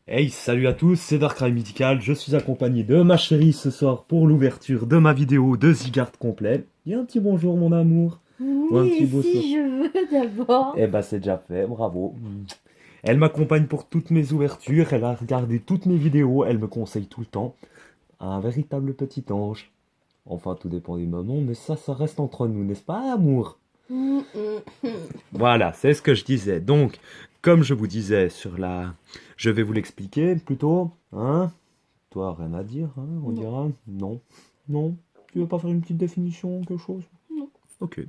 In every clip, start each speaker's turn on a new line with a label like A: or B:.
A: Hey, salut à tous, c'est Darkrai Mythical, je suis accompagné de ma chérie ce soir pour l'ouverture de ma vidéo de Zygarde complet. Dis un petit bonjour mon amour, ou un
B: Oui,
A: petit
B: et
A: beau sourire.
B: si je veux d'abord.
A: Eh ben c'est déjà fait, bravo. Elle m'accompagne pour toutes mes ouvertures, elle a regardé toutes mes vidéos, elle me conseille tout le temps. Un véritable petit ange. Enfin tout dépend du moment, mais ça reste entre nous, n'est-ce pas amour?
B: Hum, hum, hum.
A: Voilà, c'est ce que je disais. Donc, comme je vous disais sur la... Je vais vous l'expliquer plutôt, hein? Toi, rien à dire, hein, on
B: Non,
A: dira? Non. Non? Tu veux
B: non,
A: pas faire une petite définition, quelque chose?
B: non.
A: Ok.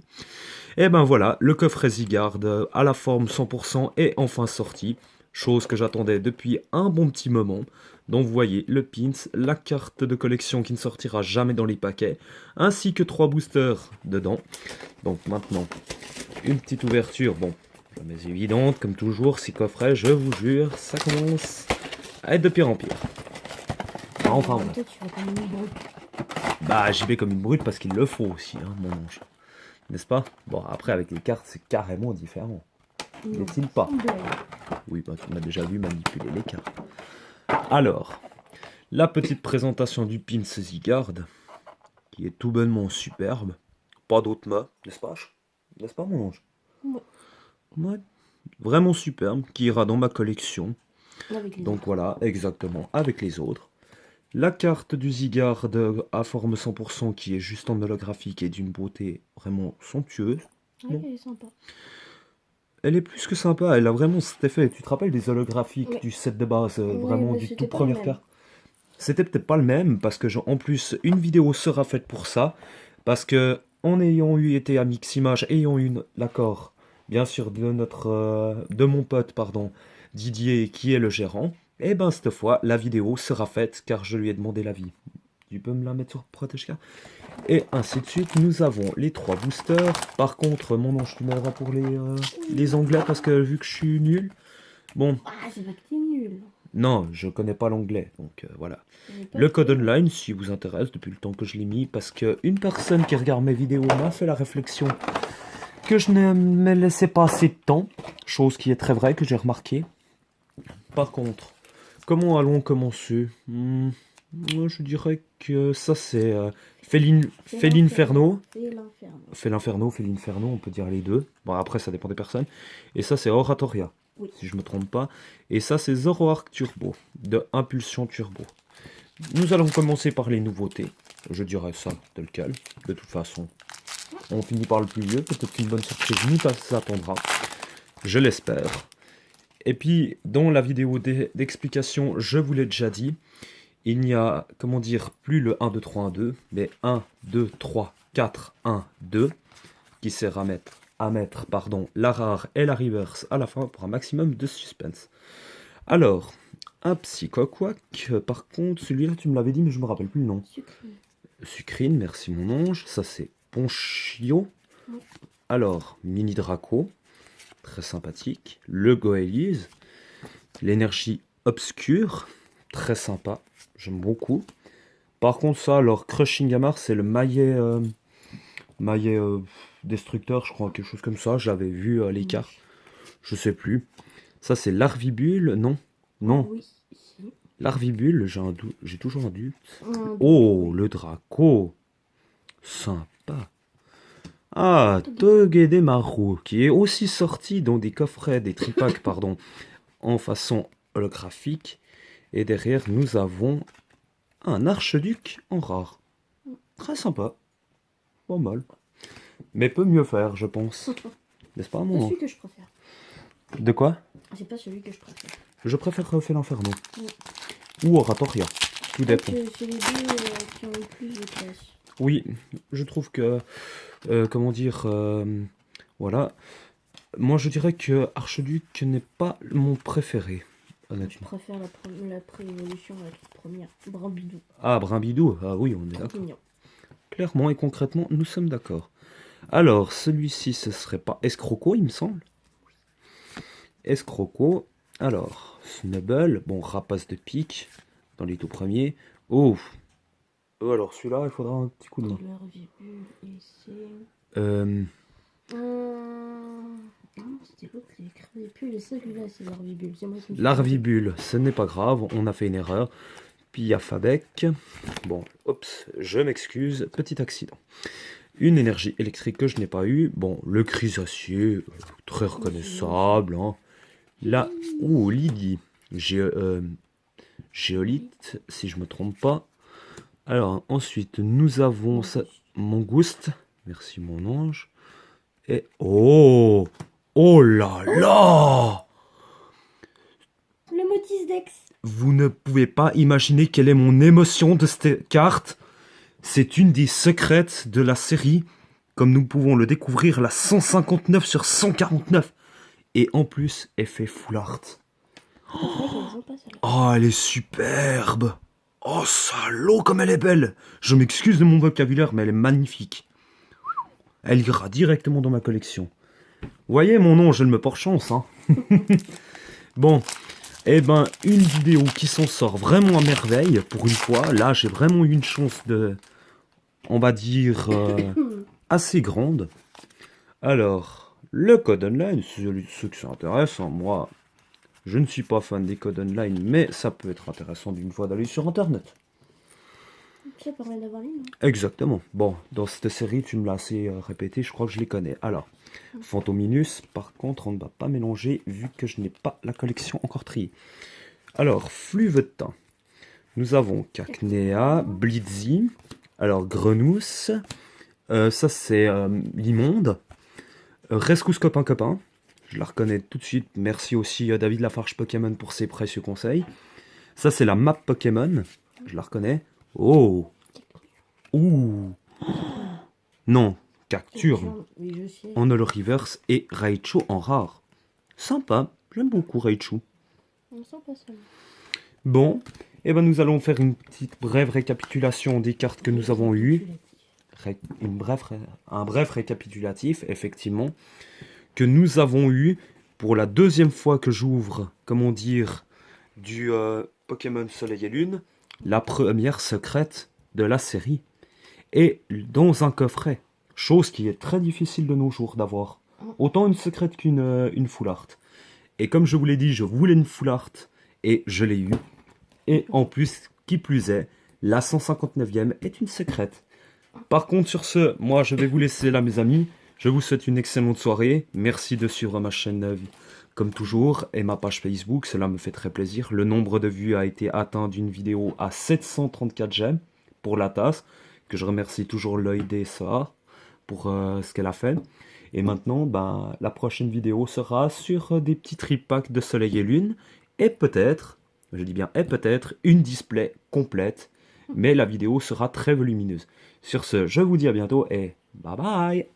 A: Et ben voilà, le coffret Zygarde à la forme 100% est enfin sorti. Chose que j'attendais depuis un bon petit moment. Donc vous voyez le pins, la carte de collection qui ne sortira jamais dans les paquets, ainsi que 3 boosters dedans. Donc maintenant, une petite ouverture, bon, jamais évidente, comme toujours, ces coffrets, je vous jure, ça commence à être de pire en pire. Enfin
B: Mais
A: bref.
B: toi, tu vas comme une brute.
A: Bah, j'y vais comme une brute parce qu'il le faut aussi, hein, mon ange. N'est-ce pas? Bon, après, avec les cartes, c'est carrément différent.
B: Non,
A: N'est-il pas?
B: sans blague.
A: Oui, bah, tu m'as déjà vu manipuler les cartes. Alors, la petite présentation du pin Zygarde, qui est tout bonnement superbe. Pas d'autres mots, n'est-ce pas? N'est-ce pas, mon ange?
B: Ouais,
A: Ouais, vraiment superbe, qui ira dans ma collection.
B: avec les
A: Donc
B: autres.
A: voilà, exactement, avec les autres. La carte du Zygarde à forme 100% qui est juste en holographique et d'une beauté vraiment somptueuse.
B: Ouais,
A: Bon,
B: elle est sympa.
A: elle est plus que sympa, elle a vraiment cet effet. Tu te rappelles des holographiques
B: Ouais,
A: du set de base,
B: ouais,
A: vraiment
B: mais
A: du tout
B: c'était pas le
A: première
B: même.
A: carte? C'était peut-être pas le même, parce que en plus, une vidéo sera faite pour ça, parce que en ayant eu été à Miximage, ayant eu l'accord, bien sûr, de mon pote, pardon, Didier, qui est le gérant, et ben cette fois, la vidéo sera faite, car je lui ai demandé l'avis. Tu peux me la mettre sur protège carte. Et ainsi de suite, nous avons les 3 boosters. Par contre, mon ange, tu m'aideras pour les anglais, parce que vu que je suis nul, bon,
B: Ah, c'est pas que t'es nul.
A: non, je connais pas l'anglais, donc voilà.
B: C'est pas
A: Le
B: que...
A: code online, si vous intéresse, depuis le temps que je l'ai mis, parce que une personne qui regarde mes vidéos m'a fait la réflexion que je ne me laissais pas assez de temps, chose qui est très vraie, que j'ai remarqué. Par contre, comment allons commencer? Moi, je dirais que ça c'est
B: C'est l'inferno.
A: Félinferno.
B: C'est l'inferno.
A: Félinferno, on peut dire les deux. Bon, après, ça dépend des personnes. Et ça c'est Oratoria,
B: Oui.
A: si je me trompe pas. Et ça c'est Zoroark Turbo, de Impulsion Turbo. Nous allons commencer par les nouveautés. Je dirais ça, tel quel. De toute façon, on finit par le plus vieux. Peut-être qu'une bonne surprise nous attendra. Je l'espère. Et puis, dans la vidéo d'explication, je vous l'ai déjà dit, il n'y a, comment dire, plus le 1, 2, 3, 1, 2, mais 1, 2, 3, 4, 1, 2, qui sert à mettre pardon, la rare et la reverse à la fin pour un maximum de suspense. Alors, un Psychoquack, par contre, celui-là tu me l'avais dit, mais je me rappelle plus le nom.
B: Sucré.
A: Sucrine, merci mon ange, ça c'est Ponchio.
B: Ouais.
A: Alors, Mini Draco, très sympathique. Le Goélise, l'énergie obscure, très sympa, j'aime beaucoup. Par contre, ça, alors, Crushing Hammer, c'est le maillet destructeur, je crois, quelque chose comme ça. J'avais vu
B: Oui.
A: l'écart, je sais plus. Ça, c'est l'Arvibule, non? Non,
B: Oui. Si.
A: l'Arvibule, j'ai toujours un doute.
B: Un doute,
A: Oh,
B: oui.
A: le Draco, sympa. Ah,
B: Togedemaru.
A: Togedemaru, qui est aussi sorti dans des coffrets, des tripacks, pardon, en façon holographique. Et derrière, nous avons un archiduc en rare. Très sympa, pas mal. Mais peut mieux faire, je pense. N'est-ce pas,
B: Pas
A: mon
B: celui
A: ange?
B: que je préfère.
A: De quoi?
B: C'est pas celui que je préfère.
A: Je préfère refaire l'Inferno.
B: Oui.
A: Ou Oratoria. Tout
B: Je crois
A: dépend.
B: que c'est les deux qui ont le plus de classe.
A: Oui, je trouve que... comment dire... voilà. Moi, je dirais que Archiduc n'est pas mon préféré,
B: Moi, je
A: honnêtement.
B: préfère la pré-évolution à la toute première. Brambidou.
A: Ah, Brimbidou, ah oui, on est
B: Trop
A: d'accord.
B: mignon.
A: Clairement et concrètement, nous sommes d'accord. Alors, celui-ci, ce serait pas Escroco, il me semble. Escroco. Alors, Snubble, bon, rapace de pique, dans les tout premiers. Oh, alors celui-là, il faudra un petit coup de main.
B: Leur vibule et c'est.
A: Euh,
B: Hum, Non, c'était l'autre qui écrivait plus les celui-là, c'est l'Arvibule. C'est moi qui me suis
A: L'Arvibule, ce n'est pas grave, on a fait une erreur. Puis il y a Fabek. Bon, oups, je m'excuse, petit accident. Une énergie électrique que je n'ai pas eue. Bon, le Chrysacier, très reconnaissable. Hein. Là, Lydie. Géolite, si je me trompe pas. Alors, ensuite, nous avons Mangouste. Merci, mon ange. Et... Oh! Oh là là!
B: Le Motis Dex.
A: Vous ne pouvez pas imaginer quelle est mon émotion de cette carte. C'est une des secrètes de la série, comme nous pouvons le découvrir, la 159 sur 149. Et en plus, elle fait full art. Oh, elle est superbe. Oh, salaud, comme elle est belle. Je m'excuse de mon vocabulaire, mais elle est magnifique. Elle ira directement dans ma collection. Vous voyez, mon nom, je ne me porte chance. Hein. Bon, eh ben, une vidéo qui s'en sort vraiment à merveille, pour une fois. Là, j'ai vraiment eu une chance de... on va dire, assez grande. Alors, le code online, ceux qui s'intéressent, hein, moi, je ne suis pas fan des codes online, mais ça peut être intéressant d'une fois d'aller sur Internet.
B: C'est pas mal d'avoir lu, non?
A: Exactement. Bon, dans cette série, tu me l'as assez répété, je crois que je les connais. Alors, Fantominus, par contre, on ne va pas mélanger, vu que je n'ai pas la collection encore triée. Alors, Fluvetin. Nous avons Cacnea, Blitzy, alors Grenousse, ça c'est l'immonde, Rescousse copain copain, je la reconnais tout de suite, merci aussi à David Lafarge Pokémon pour ses précieux conseils. Ça c'est la map Pokémon, je la reconnais. Oh, ouh, non, Cacturne
B: Oui, je sais.
A: en Holo Reverse et Raichu en rare. Sympa, j'aime beaucoup Raichu.
B: On sent pas ça.
A: Bon, eh ben nous allons faire une petite brève récapitulation des cartes que nous avons eues. Un bref récapitulatif, effectivement, que nous avons eu pour la deuxième fois que j'ouvre, comment dire, du Pokémon Soleil et Lune, la première secrète de la série. Et dans un coffret, chose qui est très difficile de nos jours d'avoir. Autant une secrète qu'une full art. Et comme je vous l'ai dit, je voulais une full art et je l'ai eue. Et en plus, qui plus est, la 159e est une secrète. Par contre, sur ce, moi, je vais vous laisser là, mes amis. Je vous souhaite une excellente soirée. Merci de suivre ma chaîne, comme toujours, et ma page Facebook. Cela me fait très plaisir. Le nombre de vues a été atteint d'une vidéo à 734 j'aime pour la tasse, que je remercie toujours l'œil des Soirs pour ce qu'elle a fait. Et maintenant, ben, la prochaine vidéo sera sur des petits tripacks de Soleil et Lune, et peut-être... je dis bien et peut-être une display complète, mais la vidéo sera très volumineuse. Sur ce, je vous dis à bientôt et bye bye!